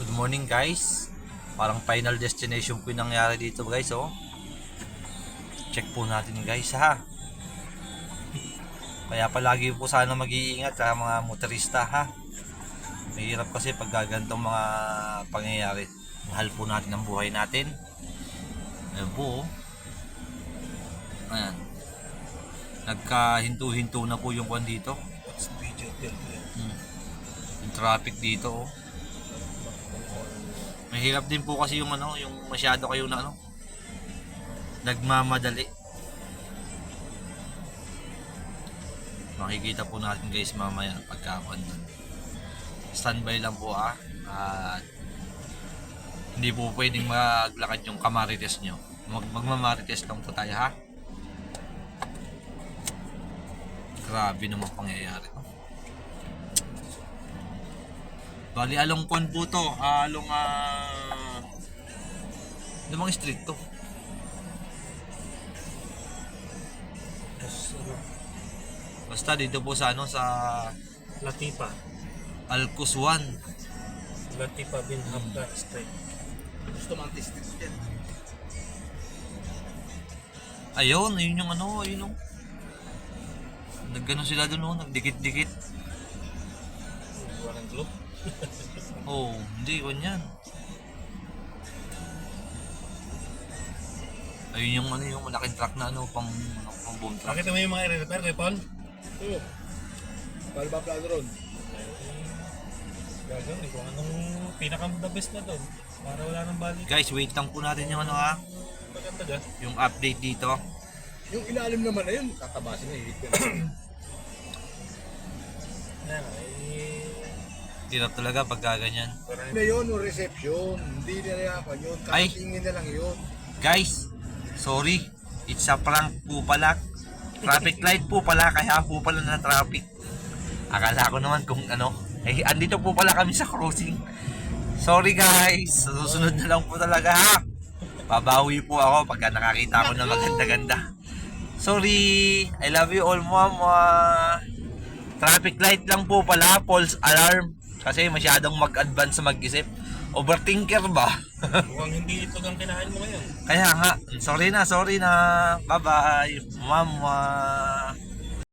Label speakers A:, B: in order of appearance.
A: Good morning guys. Parang final destination po yung nangyari dito guys oh. Check po natin guys ha. Kaya palagi po sana mag-iingat sa mga motorista ha. Mahirap kasi pag gagantong mga pangyayari. Mahal po natin ang buhay natin. Ayan po oh. Ayan. Nagkahinto-hinto na po yung kwan dito. Yung traffic dito oh. Mahirap din po kasi yung yung masyado kayo na nagmamadali. Makikita po natin guys mamaya pagkakuan dun. Standby lang po at hindi po pwedeng maglakad yung kamarites nyo. Magmamarites lang po tayo ha. Grabe naman pangyayari. Bali along kwan po to, along limang street to. Basta dito po sa sa
B: Latifa.
A: Alcuswan.
B: Latifa bin Hamdan Street.
C: Gusto mantis din.
A: Ayun yung ayun yung nagganon sila doon nagdikit-dikit.
B: Warang globe.
A: Oh, hindi ganyan. Ayun yung yung malaking truck na pang boom truck.
B: Nakita mo yung mga i-repair kay Paul?
C: Oo. Palba plano ron.
B: Gagawin kung anong pinaka-the best na doon. Para wala nang balik.
A: Guys, wait lang po natin yung
B: Maganda.
A: yung update dito.
C: Yung ilalim naman na yun, tatabasin na hihit ko.
B: Yan
A: Hirap talaga pag ganyan.
C: Na yun, yung reception. Hindi na yapan yun.
A: Ay.
C: Kakatingin na lang yun.
A: Guys, sorry. It's a prank po pala. Traffic light po pala, kaya po pala na traffic. Akala ko naman kung andito po pala kami sa crossing. Sorry guys, sa susunod na lang po talaga ha. Babawi po ako pagka nakakita ko na maganda-ganda. Sorry, I love you all mama. Traffic light lang po pala, false alarm. Kasi masyadong mag-advance sa mag-isip. Overthinker ba?
B: mukhang hindi ito ang kinain mo ngayon.
A: Kaya nga, sorry na. Bye-bye, mama.